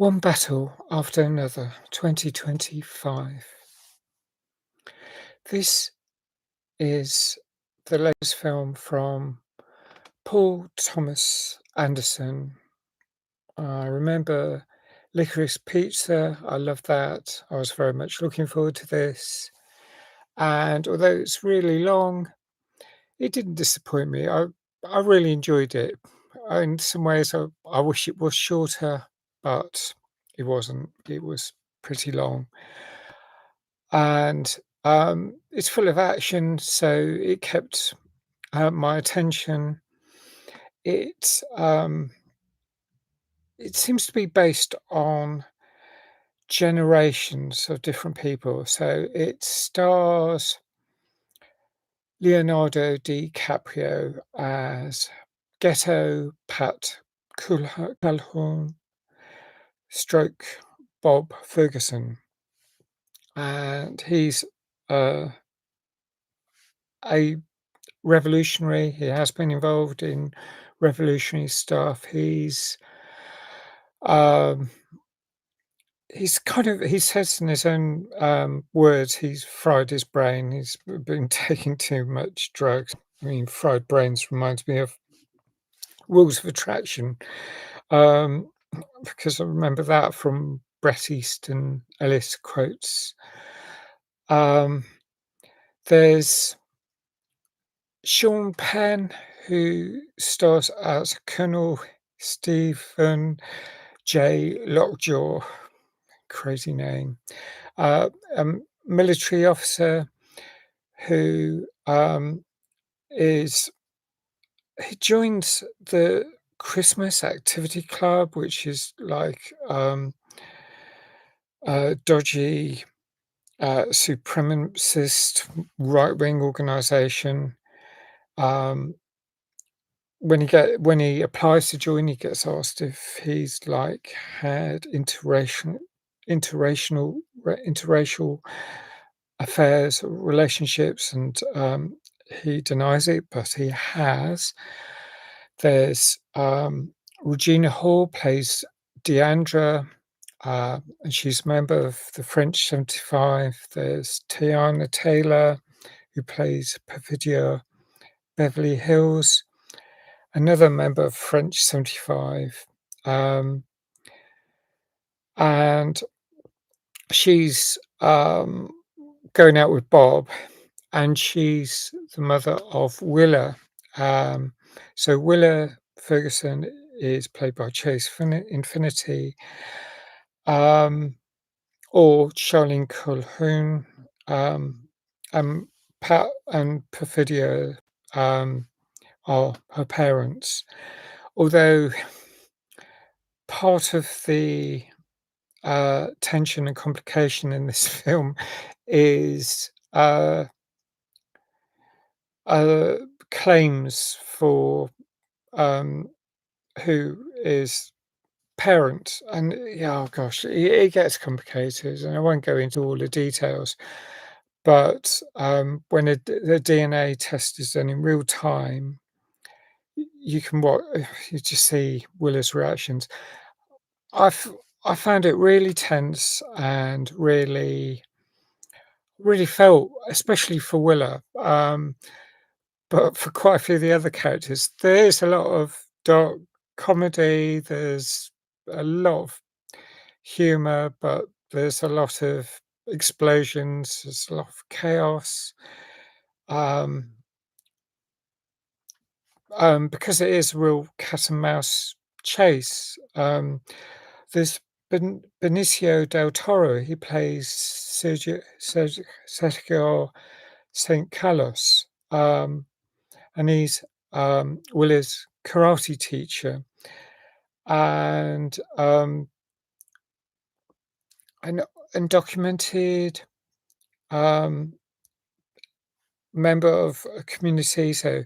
One battle after another, 2025. This is the latest film from Paul Thomas Anderson. I remember Licorice Pizza. I love that. I was very much looking forward to this. And although it's really long, it didn't disappoint me. I really enjoyed it. In some ways, I wish it was shorter, but it wasn't. It was pretty long. And it's full of action, so it kept my attention. It it seems to be based on generations of different people. So it stars Leonardo DiCaprio as Ghetto Pat Calhoun, stroke Bob Ferguson, and he's uh, a revolutionary. He has been involved in revolutionary stuff. Um, he's he says in his own words, he's fried his brain. He's been taking too much drugs. I mean, fried brains reminds me of Rules of Attraction, um, because I remember that from Bret Easton Ellis quotes. Um, there's Sean Penn, who stars as Colonel Stephen J. Lockjaw, crazy name, a military officer who is he joins the Christmas Activity Club, which is like a dodgy supremacist right wing organization. Um, when he applies to join, he gets asked if he's like had interracial affairs or relationships, and he denies it, but he has. There's Regina Hall plays Deandra, and she's a member of the French 75. There's Tiana Taylor, who plays Perfidia Beverly Hills, another member of French 75. And she's going out with Bob, and she's the mother of Willa. So Willa Ferguson is played by Chase Infinity, or Charlene Colquhoun, and Pat and Perfidia are her parents. Although part of the tension and complication in this film is uh, claims for who is parent, and yeah, oh gosh, it gets complicated, and I won't go into all the details. But when the DNA test is done in real time, you can you just see Willa's reactions. I've I found it really tense and really felt, especially for Willa, but for quite a few of the other characters, there's a lot of dark comedy. There's a lot of humor, but there's a lot of explosions. There's a lot of chaos. Um, because it is a real cat and mouse chase. There's Benicio del Toro. He plays Sergio St. Carlos, and he's Willa's karate teacher, and an undocumented um, member of a community. So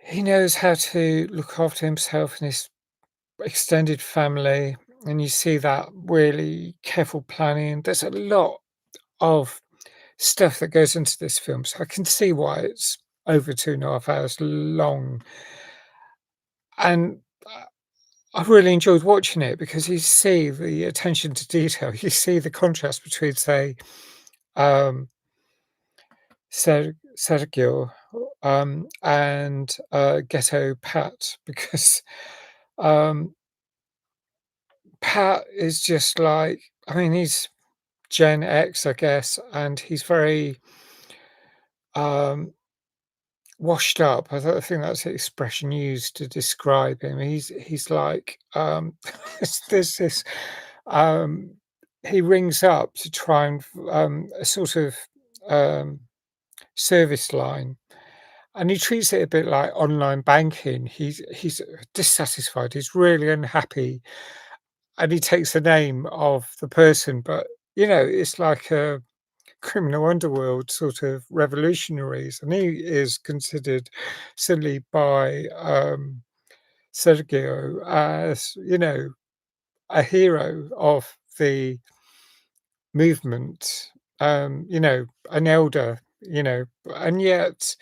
he knows how to look after himself and his extended family, and you see that really careful planning. There's a lot of stuff that goes into this film, so I can see why it's over 2.5 hours long. And I really enjoyed watching it because you see the attention to detail. You see the contrast between, say, um, Sergio, and, Ghetto Pat, because, um, Pat is just like, I mean, he's Gen X, I guess, and he's very, um, washed up. I think that's the expression used to describe him. He's like, there's this, um he rings up to try and a sort of, um, service line, and he treats it a bit like online banking. He's dissatisfied, he's really unhappy, and he takes the name of the person, but, it's like a criminal underworld sort of revolutionaries, and he is considered silly by, Sergio as, a hero of the movement, an elder, and yet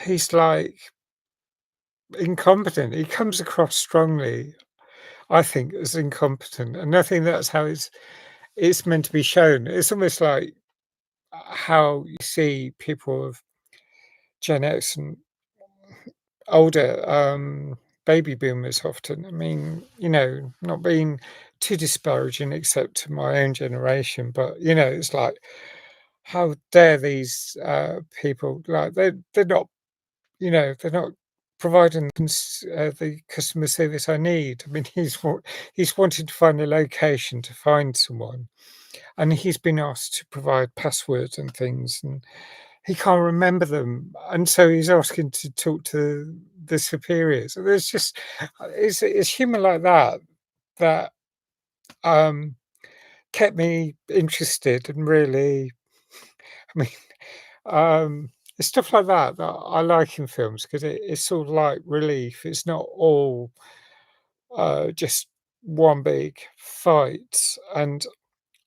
he's like incompetent. He comes across strongly, I think, as incompetent, and I think that's how it's meant to be shown. It's almost like how you see people of Gen X and older, baby boomers often. I mean, not being too disparaging except to my own generation, but, it's like, how dare these, people, like, they're not, they're not providing the customer service I need. I mean, he's wanting to find a location to find someone, and he's been asked to provide passwords and things, and he can't remember them, and so he's asking to talk to the superiors. So there's just it's humour like that that, um, kept me interested and really, I mean, it's stuff like that that I like in films because it's sort of like relief. It's not all, just one big fight, and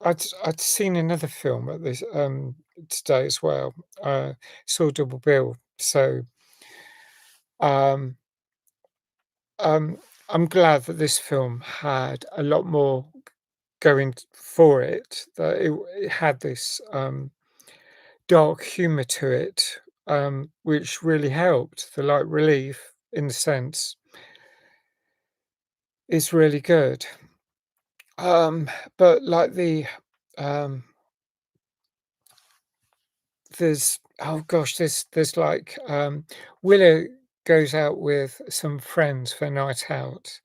I'd seen another film at this, today as well, saw Double Bill, so, um Um, I'm glad that this film had a lot more going for it, that it had this, dark humor to it, which really helped. The light relief, in the sense, is really good. Um, but like um, oh gosh, there's like, Willow goes out with some friends for a night out,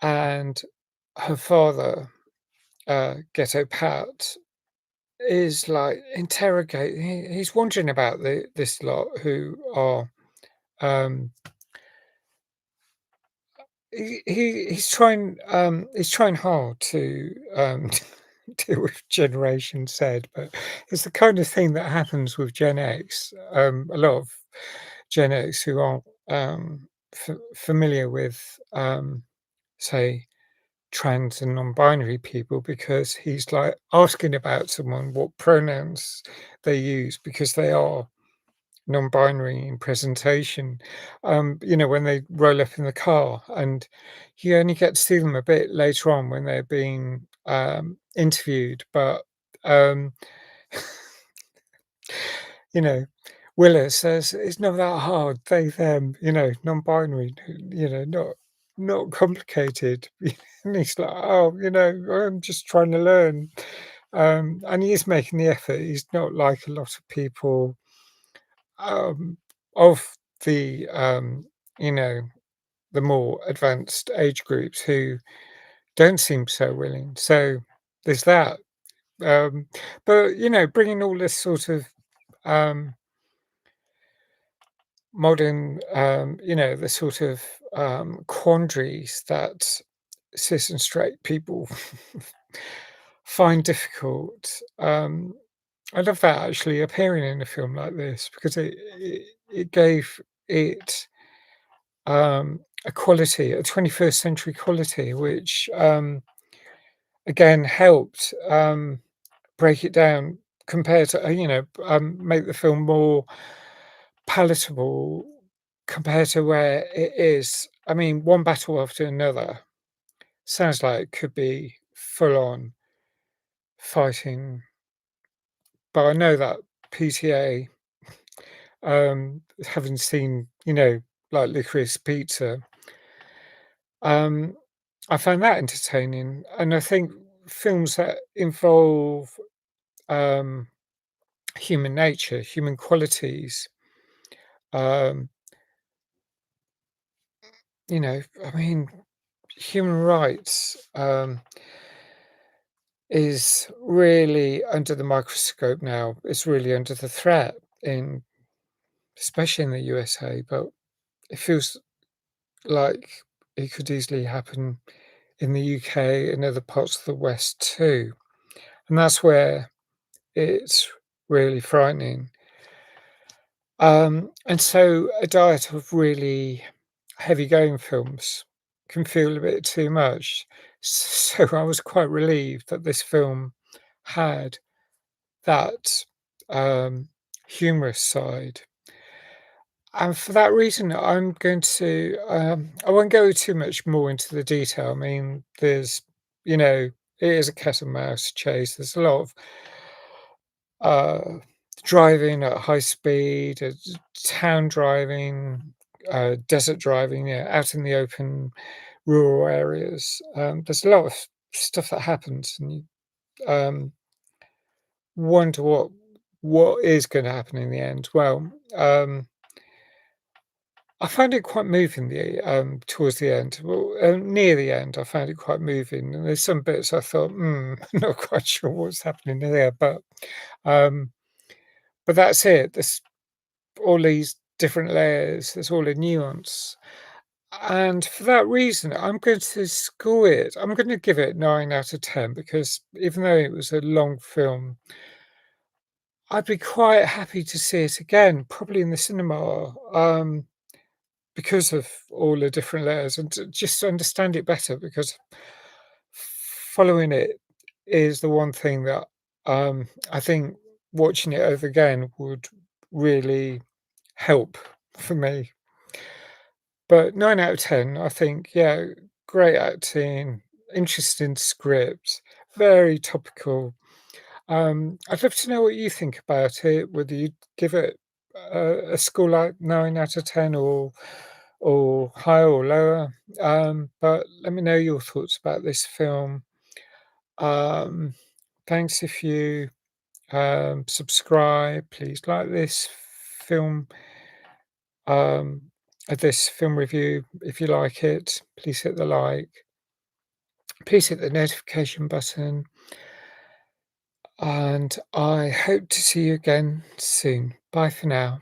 and her father, Ghetto Pat, is like he's wondering about this lot who are, um he's trying hard to, deal with Generation Z, but it's the kind of thing that happens with Gen X. A lot of Gen X who aren't, familiar with, say, trans and non-binary people, because he's like asking about someone what pronouns they use because they are non-binary in presentation. When they roll up in the car, and you only get to see them a bit later on when they're being, interviewed, but, um, you know, Willa says it's not that hard, they, them, non-binary, not complicated. And he's like, "Oh, I'm just trying to learn." And he is making the effort. He's not like a lot of people, um, of the, you know, the more advanced age groups who don't seem so willing. So there's that. Um, but, bringing all this sort of, um, modern, the sort of, quandaries that cis and straight people find difficult. I love that actually appearing in a film like this, because it gave it, a quality, a 21st century quality, which, again helped, break it down compared to, make the film more palatable compared to where it is. I mean, one battle after another sounds like it could be full on fighting, but I know that PTA, having seen, like Licorice Pizza, um, I found that entertaining, and I think films that involve, um, human nature, human qualities, um, I mean, human rights, is really under the microscope now. It's really under the threat in especially in the USA, but it feels like it could easily happen in the UK and other parts of the West too. And that's where it's really frightening. And so a diet of really heavy going films can feel a bit too much. So I was quite relieved that this film had that, um, humorous side. And for that reason, I'm going to, I won't go too much more into the detail. I mean, it is a cat and mouse chase. There's a lot of uh, driving at high speed, town driving, desert driving, yeah, out in the open, rural areas. There's a lot of stuff that happens, and you wonder what is going to happen in the end. Well, I found it quite moving towards the end. Well, near the end, I found it quite moving, and there's some bits I thought, not quite sure what's happening there, um, but that's it. There's all these different layers. There's all the nuance, and for that reason, I'm going to score it. I'm going to give it 9 out of 10 because even though it was a long film, I'd be quite happy to see it again, probably in the cinema. Because of all the different layers and to just understand it better because following it is the one thing that, I think watching it over again would really help for me. But 9 out of 10, I think, yeah, great acting, interesting script, very topical. I'd love to know what you think about it, whether you'd give it a score like 9 out of 10 or higher or lower. But let me know your thoughts about this film. Um, Thanks if you subscribe. Please like film, um, this film review. If you like it, please hit the like. Please hit the notification button. And I hope to see you again soon. Bye for now.